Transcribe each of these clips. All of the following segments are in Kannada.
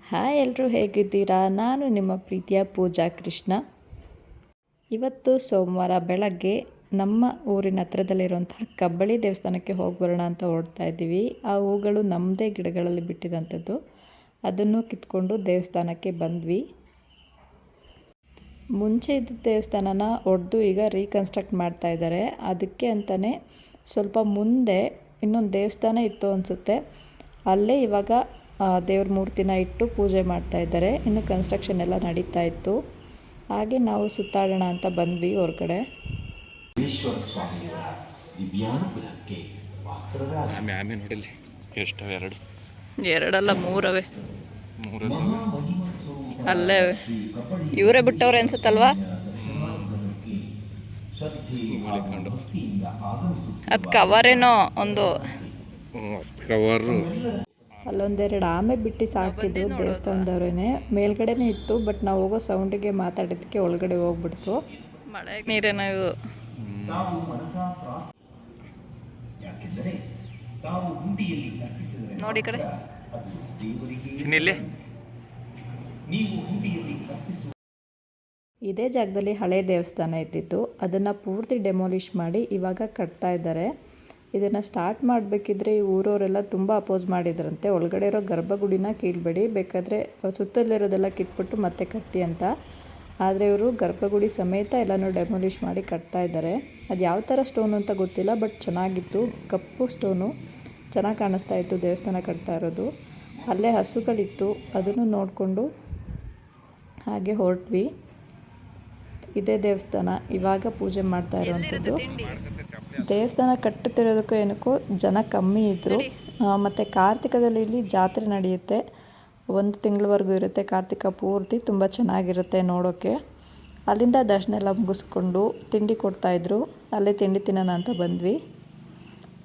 ಹಾಯ್ ಎಲ್ಲರೂ ಹೇಗಿದ್ದೀರಾ? ನಾನು ನಿಮ್ಮ ಪ್ರೀತಿಯ ಪೂಜಾ ಕೃಷ್ಣ. ಇವತ್ತು ಸೋಮವಾರ ಬೆಳಗ್ಗೆ ನಮ್ಮ ಊರಿನ ಹತ್ರದಲ್ಲಿರುವಂತಹ ಕಬ್ಬಳಿ ದೇವಸ್ಥಾನಕ್ಕೆ ಹೋಗಿ ಬರೋಣ ಅಂತ ಹೊರಡ್ತಾ ಇದ್ದೀವಿ. ಆ ಹೂಗಳು ನಮ್ಮದೇ ಗಿಡಗಳಲ್ಲಿ ಬಿಟ್ಟಿದಂಥದ್ದು. ಅದನ್ನು ಕಿತ್ಕೊಂಡು ದೇವಸ್ಥಾನಕ್ಕೆ ಬಂದ್ವಿ. ಮುಂಚೆ ಇದ್ದ ದೇವಸ್ಥಾನನ ಒಡೆದು ಈಗ ರೀಕನ್ಸ್ಟ್ರಕ್ಟ್ ಮಾಡ್ತಾ ಇದ್ದಾರೆ. ಅದಕ್ಕೆ ಅಂತಲೇ ಸ್ವಲ್ಪ ಮುಂದೆ ಇನ್ನೊಂದು ದೇವಸ್ಥಾನ ಇತ್ತು ಅನಿಸುತ್ತೆ. ಅಲ್ಲೇ ಇವಾಗ ದೇವ್ರ ಮೂರ್ತಿನ ಇಟ್ಟು ಪೂಜೆ ಮಾಡ್ತಾ ಇದ್ದಾರೆ. ಇನ್ನು ಕನ್ಸ್ಟ್ರಕ್ಷನ್ ಎಲ್ಲ ನಡೀತಾ ಇತ್ತು. ಹಾಗೆ ನಾವು ಸುತ್ತಾಡೋಣ ಅಂತ ಬಂದ್ವಿ ಹೊರಗಡೆ. ಎರಡಲ್ಲ ಮೂರವೆ, ಅಲ್ಲೇ ಇವರೇ ಬಿಟ್ಟವ್ರೆ ಅನ್ಸುತ್ತಲ್ವಾ? ಅದು ಕವರೇನೋ ಒಂದು ಕವರು. ಅಲ್ಲೊಂದೆರಡು ಆಮೆ ಬಿಟ್ಟು ಸಾಕಿದ್ರು ದೇವಸ್ಥಾನದವ್ರೇನೆ. ಮೇಲ್ಗಡೆನೇ ಇತ್ತು, ಬಟ್ ನಾವು ಹೋಗೋ ಸೌಂಡಿಗೆ ಮಾತಾಡಿದ್ದಕ್ಕೆ ಒಳಗಡೆ ಹೋಗ್ಬಿಡ್ತು. ಮಳೆ ನೀರೇನ ಇದು. ನೋಡಿ ಕಡೆ ಇದೇ ಜಾಗದಲ್ಲಿ ಹಳೆ ದೇವಸ್ಥಾನ ಇದ್ದಿತ್ತು. ಅದನ್ನು ಪೂರ್ತಿ ಡೆಮೋಲಿಷ್ ಮಾಡಿ ಇವಾಗ ಕಟ್ತಾ ಇದ್ದಾರೆ. ಇದನ್ನು ಸ್ಟಾರ್ಟ್ ಮಾಡಬೇಕಿದ್ರೆ ಈ ಊರವರೆಲ್ಲ ತುಂಬ ಅಪೋಸ್ ಮಾಡಿದ್ರಂತೆ. ಒಳಗಡೆ ಇರೋ ಗರ್ಭಗುಡಿನ ಕೀಳ್ಬೇಡಿ, ಬೇಕಾದರೆ ಸುತ್ತಲಿರೋದೆಲ್ಲ ಕಿತ್ಬಿಟ್ಟು ಮತ್ತೆ ಕಟ್ಟಿ ಅಂತ. ಆದರೆ ಇವರು ಗರ್ಭಗುಡಿ ಸಮೇತ ಎಲ್ಲನೂ ಡೆಮೋಲಿಷ್ ಮಾಡಿ ಕಟ್ತಾ ಇದ್ದಾರೆ. ಅದು ಯಾವ ಥರ ಸ್ಟೋನು ಅಂತ ಗೊತ್ತಿಲ್ಲ, ಬಟ್ ಚೆನ್ನಾಗಿತ್ತು. ಕಪ್ಪು ಸ್ಟೋನು ಚೆನ್ನಾಗಿ ಕಾಣಿಸ್ತಾ ಇತ್ತು ದೇವಸ್ಥಾನ ಕಟ್ತಾ ಇರೋದು. ಅಲ್ಲೇ ಹಸುಗಳಿತ್ತು, ಅದನ್ನು ನೋಡಿಕೊಂಡು ಹಾಗೆ ಹೊರಟ್ವಿ. ಇದೇ ದೇವಸ್ಥಾನ ಇವಾಗ ಪೂಜೆ ಮಾಡ್ತಾ ಇರೋವಂಥದ್ದು. ದೇವಸ್ಥಾನ ಕಟ್ಟುತ್ತಿರೋದಕ್ಕೂ ಏನಕ್ಕೂ ಜನ ಕಮ್ಮಿ ಇದ್ದರು. ಮತ್ತು ಕಾರ್ತಿಕದಲ್ಲಿ ಇಲ್ಲಿ ಜಾತ್ರೆ ನಡೆಯುತ್ತೆ. 1 ತಿಂಗಳವರೆಗೂ ಇರುತ್ತೆ ಕಾರ್ತಿಕ ಪೂರ್ತಿ. ತುಂಬ ಚೆನ್ನಾಗಿರುತ್ತೆ ನೋಡೋಕ್ಕೆ. ಅಲ್ಲಿಂದ ದರ್ಶನ ಎಲ್ಲ ಮುಗಿಸ್ಕೊಂಡು ತಿಂಡಿ ಕೊಡ್ತಾಯಿದ್ರು. ಅಲ್ಲೇ ತಿಂಡಿ ತಿನ್ನೋಣ ಅಂತ ಬಂದ್ವಿ.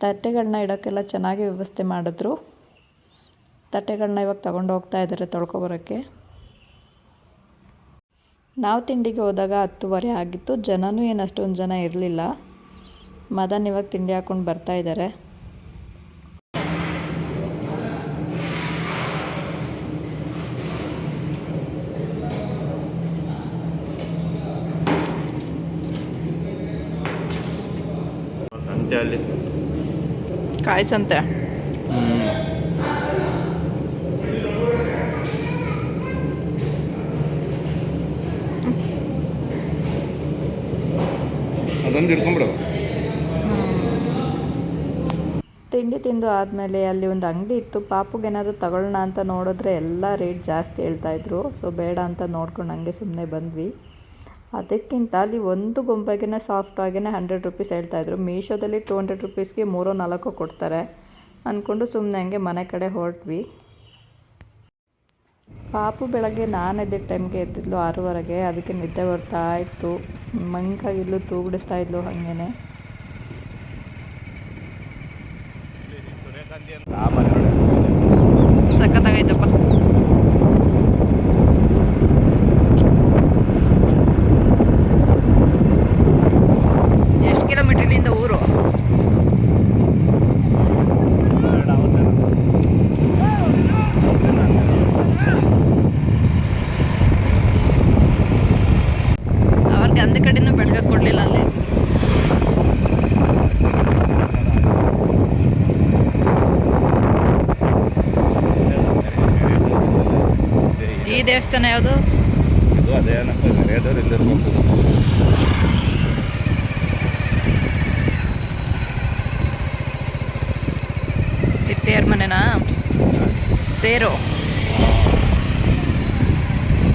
ತಟ್ಟೆಗಳನ್ನ ಇಡೋಕ್ಕೆಲ್ಲ ಚೆನ್ನಾಗಿ ವ್ಯವಸ್ಥೆ ಮಾಡಿದ್ರು. ತಟ್ಟೆಗಳನ್ನ ಇವಾಗ ತಗೊಂಡು ಹೋಗ್ತಾ ಇದ್ದಾರೆ ತೊಳ್ಕೊಬರೋಕ್ಕೆ. ನಾವು ತಿಂಡಿಗೆ ಹೋದಾಗ 10:30 ಆಗಿತ್ತು. ಜನನೂ ಏನು ಅಷ್ಟೊಂದು ಜನ ಇರಲಿಲ್ಲ. ಮದನ್ ಇವಾಗ ತಿಂಡಿ ಹಾಕ್ಕೊಂಡು ಬರ್ತಾ ಇದ್ದಾರೆ. ಸಂತೆ ಕಾಯಿ ಸಂತೆ. ಅದೊಂದು ಹಿಡ್ಕೊಂಬಿಡೋದು. ತಿಂಡಿ ತಿಂದು ಆದಮೇಲೆ ಅಲ್ಲಿ ಒಂದು ಅಂಗಡಿ ಇತ್ತು. ಪಾಪುಗೇನಾದರೂ ತಗೊಳ್ಳೋಣ ಅಂತ ನೋಡಿದ್ರೆ ಎಲ್ಲ ರೇಟ್ ಜಾಸ್ತಿ ಹೇಳ್ತಾಯಿದ್ರು. ಸೊ ಬೇಡ ಅಂತ ನೋಡ್ಕೊಂಡು ಹಂಗೆ ಸುಮ್ಮನೆ ಬಂದ್ವಿ. ಅದಕ್ಕಿಂತ ಅಲ್ಲಿ ಒಂದು ಗೊಂಬೆಗೆ ಸಾಫ್ಟಾಗೇ 100 ರೂಪೀಸ್ ಹೇಳ್ತಾಯಿದ್ರು. ಮೀಶೋದಲ್ಲಿ 200 ರೂಪೀಸ್ಗೆ 3-4 ಕೊಡ್ತಾರೆ ಅಂದ್ಕೊಂಡು ಸುಮ್ಮನೆ ಹಂಗೆ ಮನೆ ಕಡೆ ಹೊರಟ್ವಿ. ಪಾಪು ಬೆಳಗ್ಗೆ ನಾನು ಎದ್ದಿದ್ದ ಟೈಮ್ಗೆ ಎದ್ದಿದ್ಲು 6:30ಗೆ. ಅದಕ್ಕೆ ನಿದ್ದೆ ಬರ್ತಾ ಇತ್ತು. ಮಂಕಾಗಿದ್ಲು, ತೂಗುಡಿಸ್ತಾ ಇದ್ಲು ಹಾಗೇನೆ. ಸಖತ್ತಾಗೈತಪ್ಪ. ಎಷ್ಟು ಕಿಲೋಮೀಟರ್ ಇಲ್ಲಿಂದ ಊರು? ಅವ್ರಿಗೆ ಅಂದ ಕಡೆನೂ ಬೆಳಗ್ಗೆ ಕೊಡಲಿಲ್ಲ ಅಲ್ಲಿ. ಈ ದೇವಸ್ಥಾನ ಯಾವುದು? ಇದು ಅದೇ ನೆರೆಯದವ್ರು ಇಲ್ಲಿರ್ಬೇಕು. ಇದು ತೇರ್ ಮನೆನಾ? ತೇರು.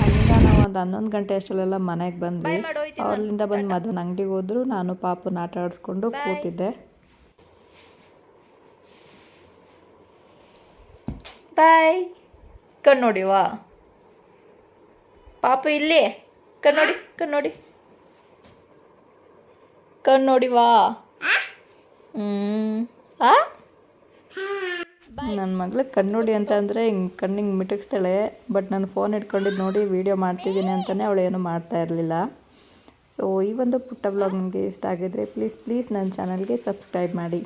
ಅಲ್ಲಿಂದ ನಾವು ಒಂದು 11 ಗಂಟೆ ಅಷ್ಟರಲ್ಲೆಲ್ಲ ಮನೆಗೆ ಬಂದ್ವಿ. ಅವ್ರಲ್ಲಿಂದ ಬಂದು ಮದನ್ ಅಂಗಡಿಗೆ ಹೋದ್ರು. ನಾನು ಪಾಪುನ ಆಟ ಆಡಿಸ್ಕೊಂಡು ಕೂತಿದ್ದೆ. ಬಾಯ್. ಕಣ್ಣೋಡಿವಾ ಪಾಪು, ಇಲ್ಲಿ ಕಣ್ಣೋಡಿ, ಕಣ್ಣೋಡಿ, ಕಣ್ಣೋಡಿವಾ. ನನ್ನ ಮಗಳಿಗೆ ಕಣ್ಣೋಡಿ ಅಂತ ಅಂದರೆ ಹಿಂಗೆ ಕಣ್ಣಿಗೆ ಮಿಟುಕಿಸ್ತಾಳೆ. ಬಟ್ ನಾನು ಫೋನ್ ಇಟ್ಕೊಂಡಿದ್ದು ನೋಡಿ ವೀಡಿಯೋ ಮಾಡ್ತಿದ್ದೀನಿ ಅಂತಲೇ ಅವಳು ಏನೂ ಮಾಡ್ತಾ ಇರಲಿಲ್ಲ. ಸೊ ಈ ಒಂದು ಪುಟ್ಟ ವ್ಲಾಗ್ ನಿಮಗೆ ಇಷ್ಟ ಆಗಿದ್ರೆ ಪ್ಲೀಸ್ ನನ್ನ ಚಾನಲ್ಗೆ ಸಬ್ಸ್ಕ್ರೈಬ್ ಮಾಡಿ.